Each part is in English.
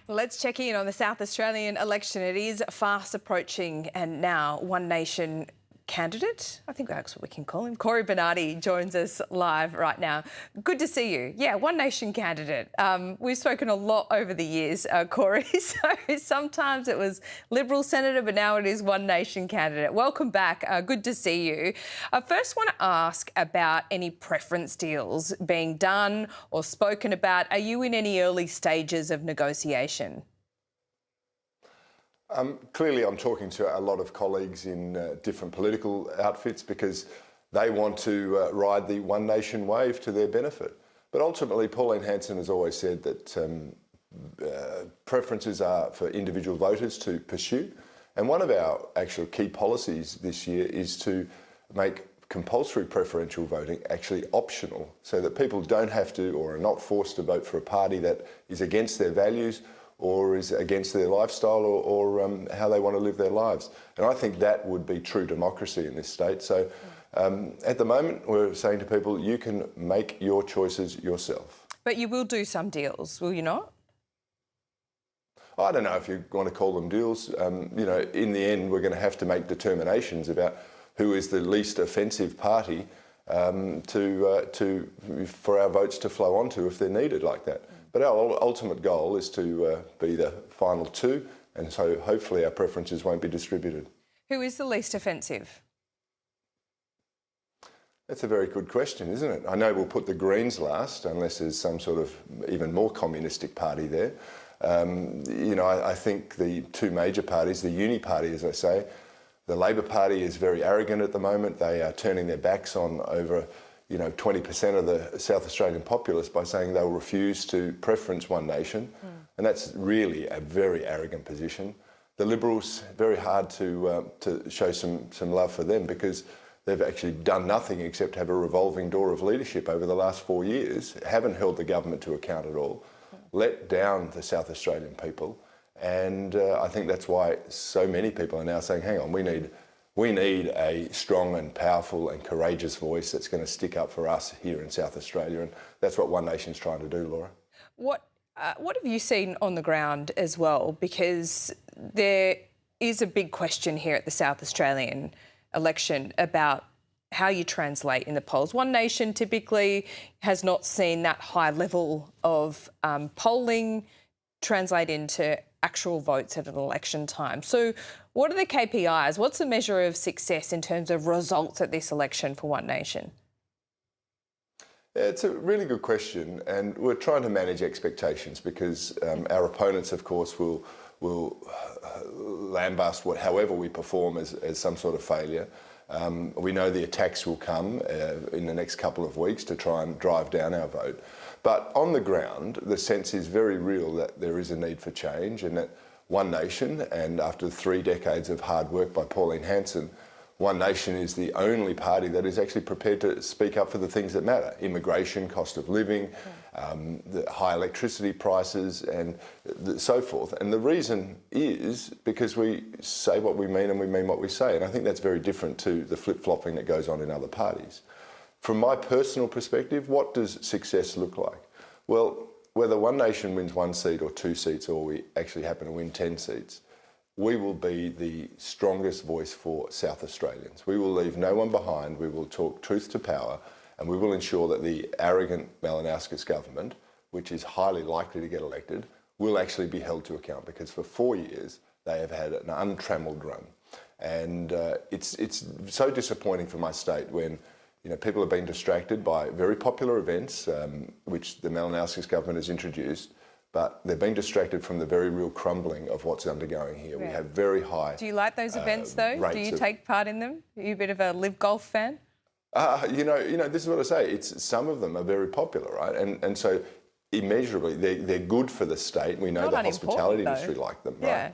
Let's check in on the South Australian election. It is fast approaching, and now One Nation candidate, I think that's what we can call him, Cory Bernardi joins us live right now. Good to see you. Yeah, One Nation candidate. We've spoken a lot over the years, Cory, so sometimes it was Liberal senator, but now it is One Nation candidate. Welcome back. Good to see you. I first want to ask about any preference deals being done or spoken about. Are you in any early stages of negotiation? Clearly, I'm talking to a lot of colleagues in different political outfits because they want to ride the One Nation wave to their benefit. But ultimately, Pauline Hanson has always said that preferences are for individual voters to pursue. And one of our actual key policies this year is to make compulsory preferential voting actually optional so that people don't have to or are not forced to vote for a party that is against their values or is against their lifestyle or how they want to live their lives. And I think that would be true democracy in this state. So at the moment, we're saying to people, you can make your choices yourself. But you will do some deals, will you not? I don't know if you want to call them deals. You know, in the end, we're going to have to make determinations about who is the least offensive party for our votes to flow onto if they're needed like that. But our ultimate goal is to be the final two, and so hopefully our preferences won't be distributed. Who is the least offensive? That's a very good question, isn't it? I know we'll put the Greens last, unless there's some sort of even more communistic party there. You know, I think the two major parties, the Uni Party, as I say, the Labor Party is very arrogant at the moment. They are turning their backs on over 20% of the South Australian populace by saying they'll refuse to preference One Nation. And that's really a very arrogant position. The Liberals, very hard to show some love for them because they've actually done nothing except have a revolving door of leadership over the last 4 years, haven't held the government to account at all, let down the South Australian people. And I think that's why so many people are now saying, hang on, we need a strong and powerful and courageous voice that's going to stick up for us here in South Australia, and that's what One Nation's trying to do, Laura. What have you seen on the ground as well? Because there is a big question here at the South Australian election about how you translate in the polls. One Nation typically has not seen that high level of polling translate into actual votes at an election time. So what are the KPIs? What's the measure of success in terms of results at this election for One Nation? Yeah, it's a really good question, and we're trying to manage expectations because our opponents, of course, will lambast however we perform as some sort of failure. We know the attacks will come in the next couple of weeks to try and drive down our vote. But on the ground, the sense is very real that there is a need for change and that One Nation, and after 3 decades of hard work by Pauline Hanson, One Nation is the only party that is actually prepared to speak up for the things that matter: immigration, cost of living, the high electricity prices and so forth. And the reason is because we say what we mean and we mean what we say. And I think that's very different to the flip-flopping that goes on in other parties. From my personal perspective, what does success look like? Well, whether One Nation wins 1 seat or 2 seats, or we actually happen to win 10 seats, we will be the strongest voice for South Australians. We will leave no one behind. We will talk truth to power, and we will ensure that the arrogant Malinowskis government, which is highly likely to get elected, will actually be held to account, because for 4 years they have had an untramelled run. And it's so disappointing for my state when people have been distracted by very popular events, which the Malinowskis government has introduced, but they're being distracted from the very real crumbling of what's undergoing here. Yeah. We have very high. Do you like those events, though? Do you take part in them? Are you a bit of a live golf fan? This is what I say. Some of them are very popular, right? And so immeasurably, they're good for the state. We know the hospitality industry like them, right? Yeah.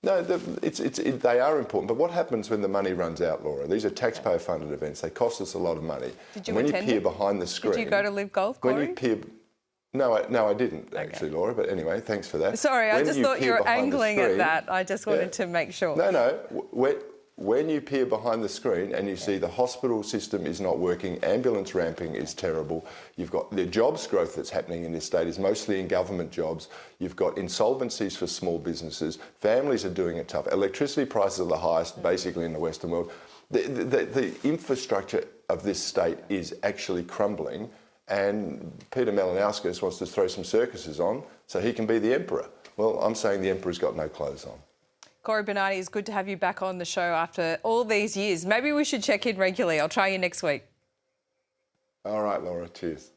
No, they are important. But what happens when the money runs out, Laura? These are taxpayer-funded events. They cost us a lot of money. Did you attend peer behind the screen? Did you go to live golf, Cory? No, I didn't actually, Laura. But anyway, thanks for that. Sorry, I just thought you were angling at that. I just wanted to make sure. No. when you peer behind the screen and you see the hospital system is not working, ambulance ramping is terrible, you've got the jobs growth that's happening in this state is mostly in government jobs, you've got insolvencies for small businesses, families are doing it tough, electricity prices are the highest basically in the Western world. The infrastructure of this state is actually crumbling, and Peter Malinauskas wants to throw some circuses on so he can be the emperor. Well, I'm saying the emperor's got no clothes on. Cory Bernardi, it's good to have you back on the show after all these years. Maybe we should check in regularly. I'll try you next week. All right, Laura, cheers.